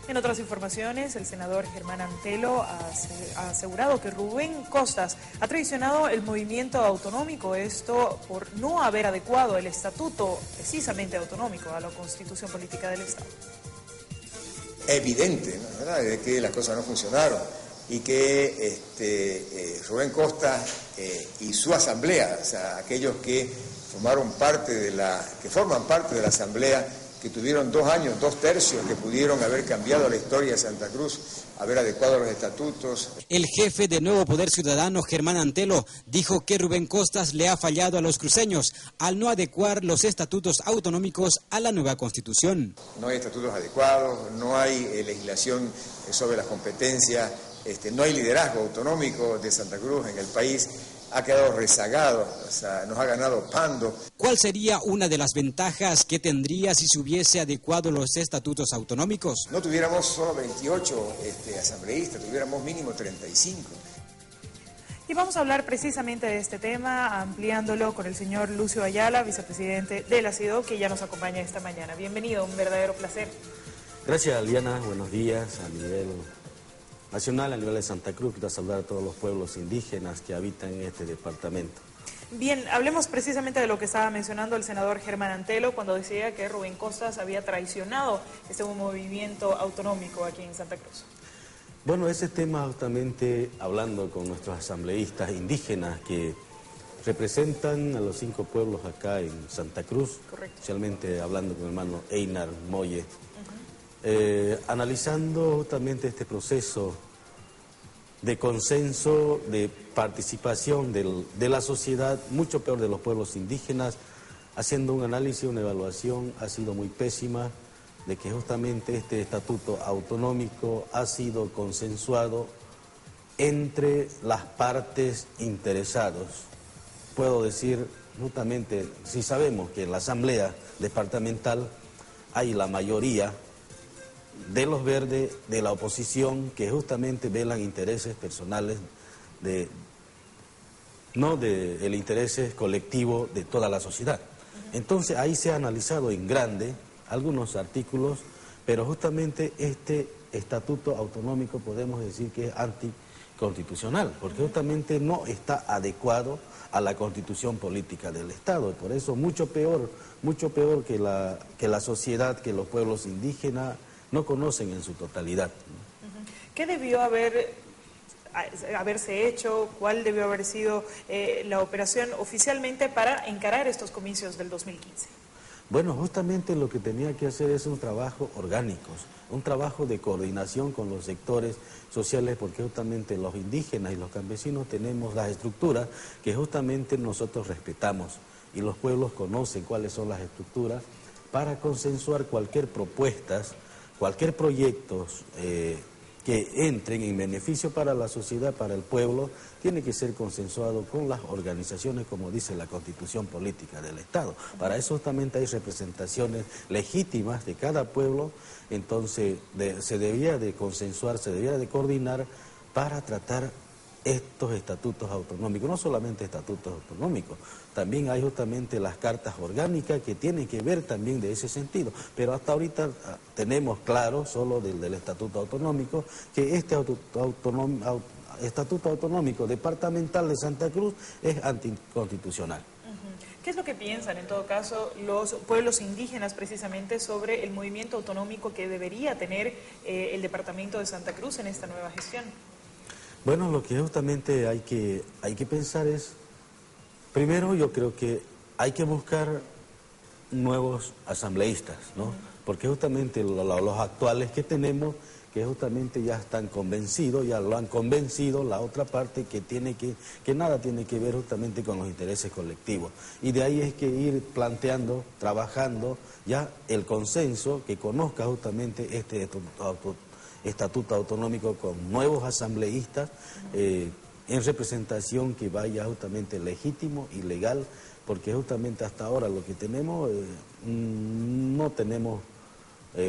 En otras informaciones, el senador Germán Antelo ha asegurado que Rubén Costas ha traicionado el movimiento autonómico, esto por no haber adecuado el estatuto precisamente autonómico a la Constitución Política del Estado. Evidente, ¿no? ¿Verdad? De que las cosas no funcionaron y que Rubén Costas y su asamblea, o sea, aquellos que forman parte de la asamblea, que tuvieron 2 años, 2/3, que pudieron haber cambiado la historia de Santa Cruz, haber adecuado los estatutos. El jefe de Nuevo Poder Ciudadano, Germán Antelo, dijo que Rubén Costas le ha fallado a los cruceños al no adecuar los estatutos autonómicos a la nueva Constitución. No hay estatutos adecuados, no hay legislación sobre las competencias, no hay liderazgo autonómico de Santa Cruz en el país. Ha quedado rezagado, o sea, nos ha ganado Pando. ¿Cuál sería una de las ventajas que tendría si se hubiese adecuado los estatutos autonómicos? No tuviéramos solo 28 asambleístas, tuviéramos mínimo 35. Y vamos a hablar precisamente de este tema, ampliándolo con el señor Lucio Ayala, vicepresidente de la CIDO, que ya nos acompaña esta mañana. Bienvenido, un verdadero placer. Gracias, Aliana. Buenos días a nivel nacional, a nivel de Santa Cruz. Quiero saludar a todos los pueblos indígenas que habitan en este departamento. Bien, hablemos precisamente de lo que estaba mencionando el senador Germán Antelo cuando decía que Rubén Costas había traicionado este movimiento autonómico aquí en Santa Cruz. Bueno, ese tema justamente hablando con nuestros asambleístas indígenas que representan a los 5 pueblos acá en Santa Cruz. Correcto. Especialmente hablando con el hermano Einar Moye. Analizando justamente este proceso de consenso, de participación de la sociedad, mucho peor de los pueblos indígenas, haciendo un análisis, una evaluación, ha sido muy pésima, de que justamente este estatuto autonómico ha sido consensuado entre las partes interesadas. Puedo decir justamente, si sabemos que en la asamblea departamental hay la mayoría de los verdes, de la oposición, que justamente velan intereses personales, no del interés colectivo de toda la sociedad. Entonces ahí se ha analizado en grande algunos artículos, pero justamente este estatuto autonómico podemos decir que es anticonstitucional, porque justamente no está adecuado a la Constitución Política del Estado, y por eso mucho peor que la sociedad, que los pueblos indígenas no conocen en su totalidad. ¿Qué debió haberse hecho? ¿Cuál debió haber sido la operación oficialmente para encarar estos comicios del 2015? Bueno, justamente lo que tenía que hacer es un trabajo orgánico, un trabajo de coordinación con los sectores sociales, porque justamente los indígenas y los campesinos tenemos las estructuras que justamente nosotros respetamos, y los pueblos conocen cuáles son las estructuras para consensuar cualquier propuesta, cualquier proyecto que entren en beneficio para la sociedad, para el pueblo, tiene que ser consensuado con las organizaciones, como dice la Constitución Política del Estado. Para eso justamente hay representaciones legítimas de cada pueblo, entonces se debía de consensuar, se debía de coordinar para tratar estos estatutos autonómicos, no solamente estatutos autonómicos, también hay justamente las cartas orgánicas que tienen que ver también de ese sentido, pero hasta ahorita tenemos claro, solo del estatuto autonómico, que este estatuto autonómico departamental de Santa Cruz es anticonstitucional. ¿Qué es lo que piensan, en todo caso, los pueblos indígenas precisamente sobre el movimiento autonómico que debería tener el departamento de Santa Cruz en esta nueva gestión? Bueno, lo que justamente hay que pensar es, primero yo creo que hay que buscar nuevos asambleístas, ¿no? Porque justamente los actuales que tenemos, que justamente ya están convencidos, ya lo han convencido la otra parte que nada tiene que ver justamente con los intereses colectivos. Y de ahí es que ir planteando, trabajando ya el consenso que conozca justamente este estatuto autonómico con nuevos asambleístas en representación que vaya justamente legítimo y legal, porque justamente hasta ahora lo que tenemos, no tenemos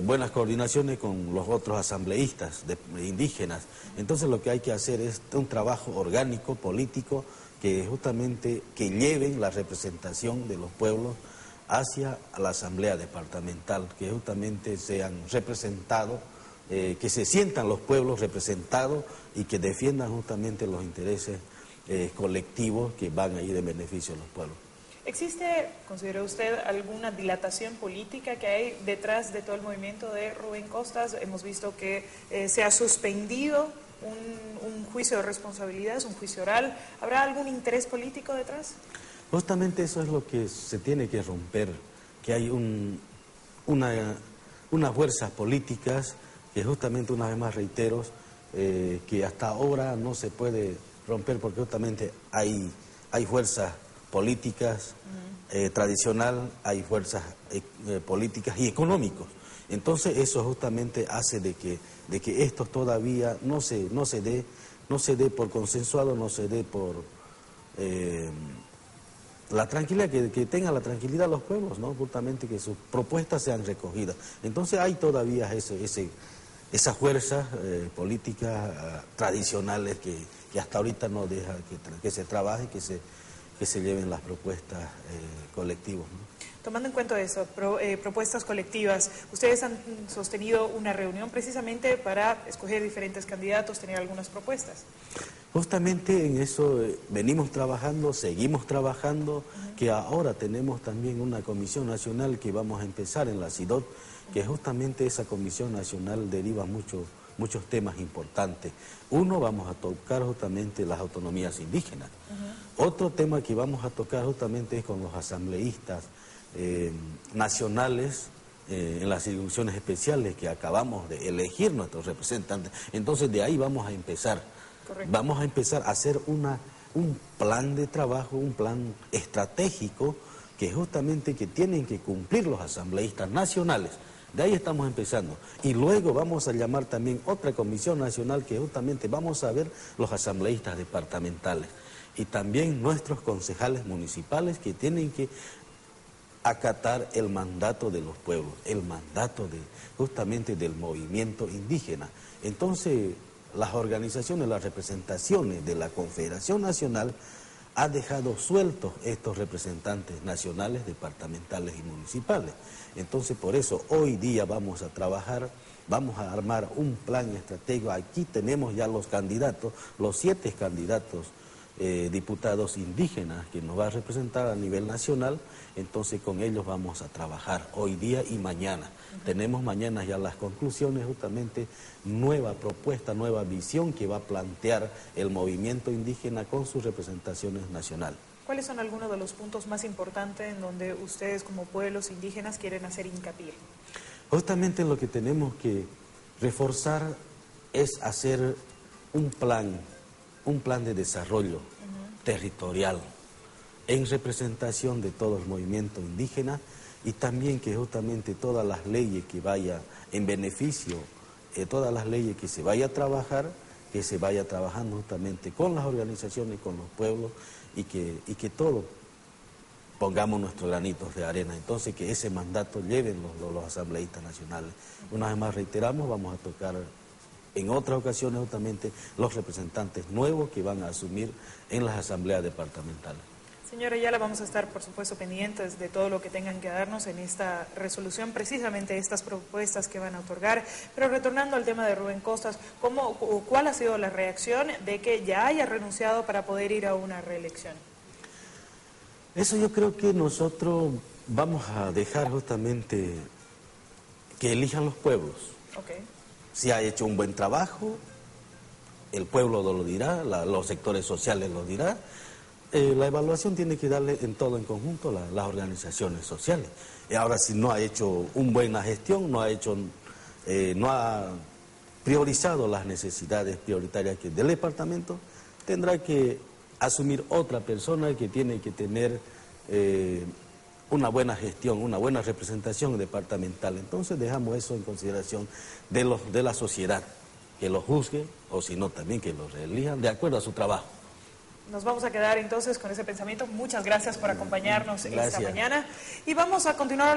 buenas coordinaciones con los otros asambleístas indígenas. Entonces lo que hay que hacer es un trabajo orgánico, político, que justamente que lleven la representación de los pueblos hacia la asamblea departamental, que justamente sean representados que se sientan los pueblos representados y que defiendan justamente los intereses colectivos que van a ir en beneficio de los pueblos. ¿Existe, considera usted, alguna dilatación política que hay detrás de todo el movimiento de Rubén Costas? Hemos visto que se ha suspendido un juicio de responsabilidades, un juicio oral. ¿Habrá algún interés político detrás? Justamente eso es lo que se tiene que romper, que hay unas fuerzas políticas que justamente, una vez más reitero, que hasta ahora no se puede romper porque justamente hay fuerzas políticas tradicional, hay fuerzas políticas y económicos. Entonces eso justamente hace de que esto todavía no se dé por consensuado, no se dé por la tranquilidad, que tenga la tranquilidad los pueblos, ¿no? Justamente que sus propuestas sean recogidas. Entonces hay todavía esas fuerzas políticas tradicionales que hasta ahorita no deja que se trabaje, que se lleven las propuestas colectivas, ¿no? Tomando en cuenta eso, propuestas colectivas, ustedes han sostenido una reunión precisamente para escoger diferentes candidatos, tener algunas propuestas. Justamente en eso venimos trabajando, seguimos trabajando, que ahora tenemos también una comisión nacional que vamos a empezar en la CIDOT, que justamente esa comisión nacional deriva muchos temas importantes. Uno, vamos a tocar justamente las autonomías indígenas. Otro tema que vamos a tocar justamente es con los asambleístas nacionales en las circunscripciones especiales que acabamos de elegir nuestros representantes. Entonces de ahí vamos a empezar. Correcto. Vamos a empezar a hacer un plan de trabajo, un plan estratégico que justamente que tienen que cumplir los asambleístas nacionales. De ahí estamos empezando. Y luego vamos a llamar también otra comisión nacional que justamente vamos a ver los asambleístas departamentales. Y también nuestros concejales municipales que tienen que acatar el mandato de los pueblos, el mandato justamente del movimiento indígena. Entonces, las organizaciones, las representaciones de la Confederación Nacional ha dejado sueltos estos representantes nacionales, departamentales y municipales. Entonces, por eso, hoy día vamos a trabajar, vamos a armar un plan estratégico. Aquí tenemos ya los candidatos, los 7 candidatos diputados indígenas que nos va a representar a nivel nacional. Entonces, con ellos vamos a trabajar hoy día y mañana. Tenemos mañana ya las conclusiones, justamente nueva propuesta, nueva visión que va a plantear el movimiento indígena con sus representaciones nacionales. ¿Cuáles son algunos de los puntos más importantes en donde ustedes como pueblos indígenas quieren hacer hincapié? Justamente lo que tenemos que reforzar es hacer un plan de desarrollo territorial en representación de todo el movimiento indígena y también que justamente todas las leyes que vaya en beneficio, todas las leyes que se vaya a trabajar, que se vaya trabajando justamente con las organizaciones, con los pueblos y que todos pongamos nuestros granitos de arena. Entonces que ese mandato lleven los asambleístas nacionales. Una vez más reiteramos, vamos a tocar en otras ocasiones justamente los representantes nuevos que van a asumir en las asambleas departamentales. Señora Ayala, vamos a estar, por supuesto, pendientes de todo lo que tengan que darnos en esta resolución, precisamente estas propuestas que van a otorgar. Pero retornando al tema de Rubén Costas, ¿cuál ha sido la reacción de que ya haya renunciado para poder ir a una reelección? Eso yo creo que nosotros vamos a dejar justamente que elijan los pueblos. Okay. Si ha hecho un buen trabajo, el pueblo lo dirá, los sectores sociales lo dirán. La evaluación tiene que darle en todo en conjunto las organizaciones sociales. Ahora, si no ha hecho una buena gestión, no ha priorizado las necesidades prioritarias del departamento, tendrá que asumir otra persona que tiene que tener una buena gestión, una buena representación departamental. Entonces dejamos eso en consideración de la sociedad, que lo juzgue o si no también que lo reelijan de acuerdo a su trabajo. Nos vamos a quedar entonces con ese pensamiento. Muchas gracias por acompañarnos esta mañana y vamos a continuar.